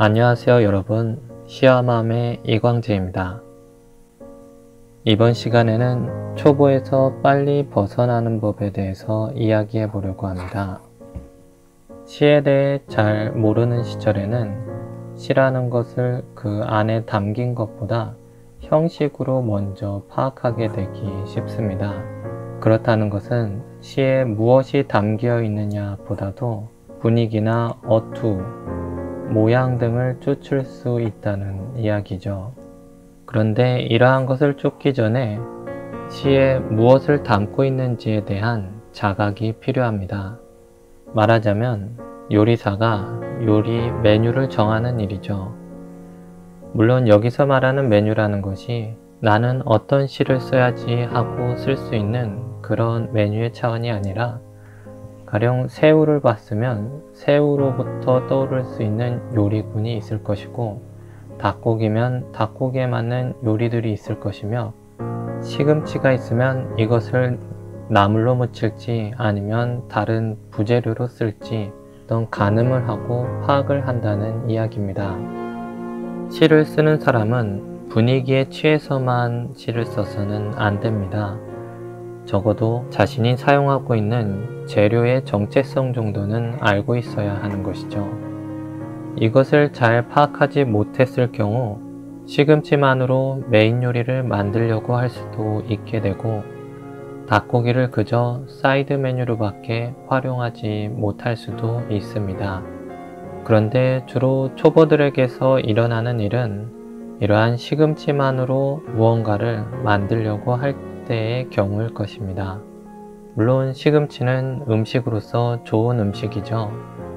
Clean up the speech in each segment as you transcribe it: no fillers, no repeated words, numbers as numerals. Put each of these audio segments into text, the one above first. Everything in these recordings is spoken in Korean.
안녕하세요 여러분, 시아맘의 이광재입니다. 이번 시간에는 초보에서 빨리 벗어나는 법에 대해서 이야기해 보려고 합니다. 시에 대해 잘 모르는 시절에는 시라는 것을 그 안에 담긴 것보다 형식으로 먼저 파악하게 되기 쉽습니다. 그렇다는 것은 시에 무엇이 담겨 있느냐 보다도 분위기나 어투, 모양 등을 쫓을 수 있다는 이야기죠. 그런데 이러한 것을 쫓기 전에 시에 무엇을 담고 있는지에 대한 자각이 필요합니다. 말하자면 요리사가 요리 메뉴를 정하는 일이죠. 물론 여기서 말하는 메뉴라는 것이 나는 어떤 시를 써야지 하고 쓸 수 있는 그런 메뉴의 차원이 아니라 가령 새우를 봤으면 새우로부터 떠오를 수 있는 요리군이 있을 것이고, 닭고기면 닭고기에 맞는 요리들이 있을 것이며, 시금치가 있으면 이것을 나물로 무칠지 아니면 다른 부재료로 쓸지 어떤 가늠을 하고 파악을 한다는 이야기입니다. 시를 쓰는 사람은 분위기에 취해서만 시를 써서는 안 됩니다. 적어도 자신이 사용하고 있는 재료의 정체성 정도는 알고 있어야 하는 것이죠. 이것을 잘 파악하지 못했을 경우 시금치만으로 메인 요리를 만들려고 할 수도 있게 되고, 닭고기를 그저 사이드 메뉴로밖에 활용하지 못할 수도 있습니다. 그런데 주로 초보들에게서 일어나는 일은 이러한 시금치만으로 무언가를 만들려고 할 때의 경우일 것입니다. 물론 시금치는 음식으로서 좋은 음식이죠.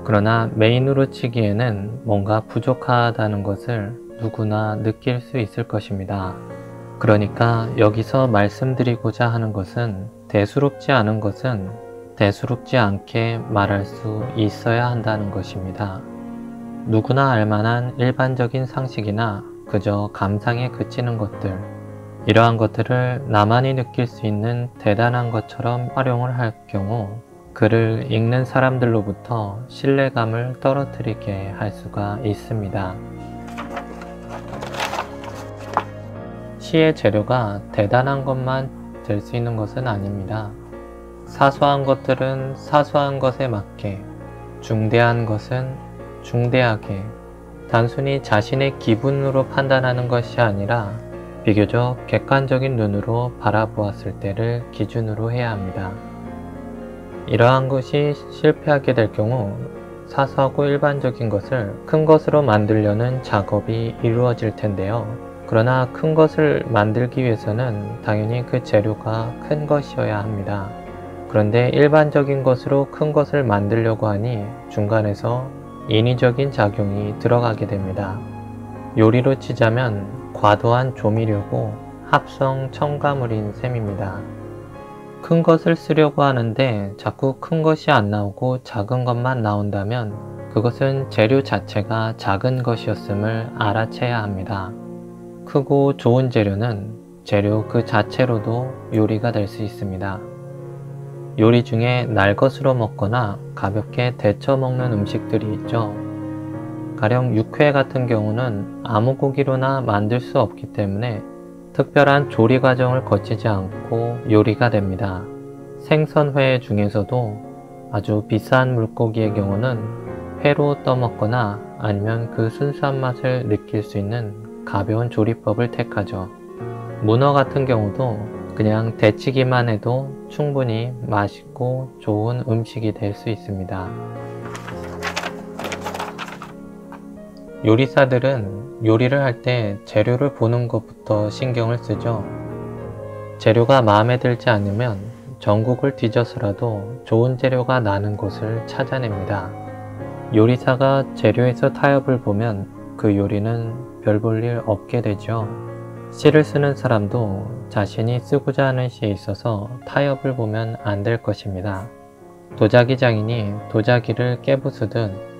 그러나 메인으로 치기에는 뭔가 부족하다는 것을 누구나 느낄 수 있을 것입니다. 그러니까 여기서 말씀드리고자 하는 것은 대수롭지 않은 것은 대수롭지 않게 말할 수 있어야 한다는 것입니다. 누구나 알만한 일반적인 상식이나 그저 감상에 그치는 것들, 이러한 것들을 나만이 느낄 수 있는 대단한 것처럼 활용을 할 경우 글을 읽는 사람들로부터 신뢰감을 떨어뜨리게 할 수가 있습니다. 시의 재료가 대단한 것만 될 수 있는 것은 아닙니다. 사소한 것들은 사소한 것에 맞게, 중대한 것은 중대하게, 단순히 자신의 기분으로 판단하는 것이 아니라 비교적 객관적인 눈으로 바라보았을 때를 기준으로 해야 합니다. 이러한 것이 실패하게 될 경우 사소하고 일반적인 것을 큰 것으로 만들려는 작업이 이루어질 텐데요. 그러나 큰 것을 만들기 위해서는 당연히 그 재료가 큰 것이어야 합니다. 그런데 일반적인 것으로 큰 것을 만들려고 하니 중간에서 인위적인 작용이 들어가게 됩니다. 요리로 치자면 과도한 조미료고 합성 첨가물인 셈입니다. 큰 것을 쓰려고 하는데 자꾸 큰 것이 안 나오고 작은 것만 나온다면 그것은 재료 자체가 작은 것이었음을 알아채야 합니다. 크고 좋은 재료는 재료 그 자체로도 요리가 될 수 있습니다. 요리 중에 날 것으로 먹거나 가볍게 데쳐 먹는 음식들이 있죠. 가령 육회 같은 경우는 아무 고기로나 만들 수 없기 때문에 특별한 조리 과정을 거치지 않고 요리가 됩니다. 생선회 중에서도 아주 비싼 물고기의 경우는 회로 떠먹거나 아니면 그 순수한 맛을 느낄 수 있는 가벼운 조리법을 택하죠. 문어 같은 경우도 그냥 데치기만 해도 충분히 맛있고 좋은 음식이 될 수 있습니다. 요리사들은 요리를 할 때 재료를 보는 것부터 신경을 쓰죠. 재료가 마음에 들지 않으면 전국을 뒤져서라도 좋은 재료가 나는 곳을 찾아냅니다. 요리사가 재료에서 타협을 보면 그 요리는 별 볼 일 없게 되죠. 시를 쓰는 사람도 자신이 쓰고자 하는 시에 있어서 타협을 보면 안 될 것입니다. 도자기 장인이 도자기를 깨부수듯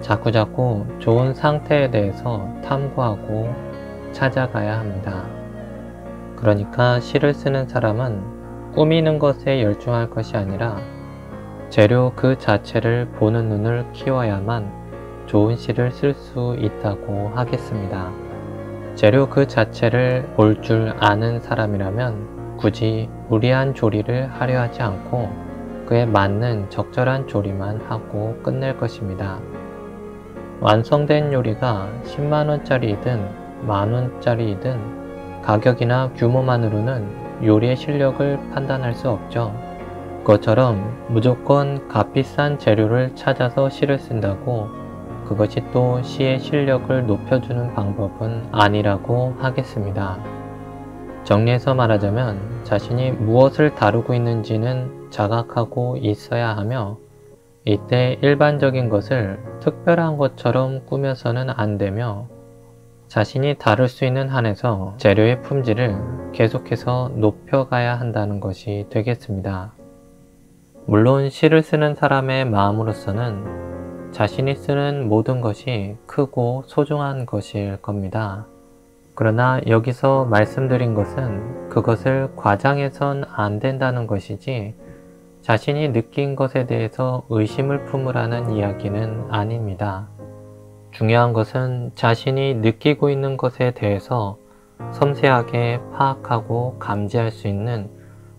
자꾸자꾸 좋은 상태에 대해서 탐구하고 찾아가야 합니다. 그러니까 시를 쓰는 사람은 꾸미는 것에 열중할 것이 아니라 재료 그 자체를 보는 눈을 키워야만 좋은 시를 쓸 수 있다고 하겠습니다. 재료 그 자체를 볼 줄 아는 사람이라면 굳이 무리한 조리를 하려 하지 않고 그에 맞는 적절한 조리만 하고 끝낼 것입니다. 완성된 요리가 10만원짜리이든 만원짜리이든 가격이나 규모만으로는 요리의 실력을 판단할 수 없죠. 그것처럼 무조건 값비싼 재료를 찾아서 시를 쓴다고 그것이 또 시의 실력을 높여주는 방법은 아니라고 하겠습니다. 정리해서 말하자면 자신이 무엇을 다루고 있는지는 자각하고 있어야 하며 이때 일반적인 것을 특별한 것처럼 꾸며서는 안 되며 자신이 다룰 수 있는 한에서 재료의 품질을 계속해서 높여가야 한다는 것이 되겠습니다. 물론 시를 쓰는 사람의 마음으로서는 자신이 쓰는 모든 것이 크고 소중한 것일 겁니다. 그러나 여기서 말씀드린 것은 그것을 과장해선 안 된다는 것이지 자신이 느낀 것에 대해서 의심을 품으라는 이야기는 아닙니다. 중요한 것은 자신이 느끼고 있는 것에 대해서 섬세하게 파악하고 감지할 수 있는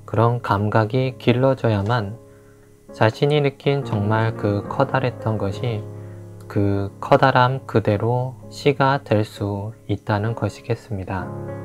그런 감각이 길러져야만 자신이 느낀 정말 그 커다랬던 것이 그 커다람 그대로 시가 될 수 있다는 것이겠습니다.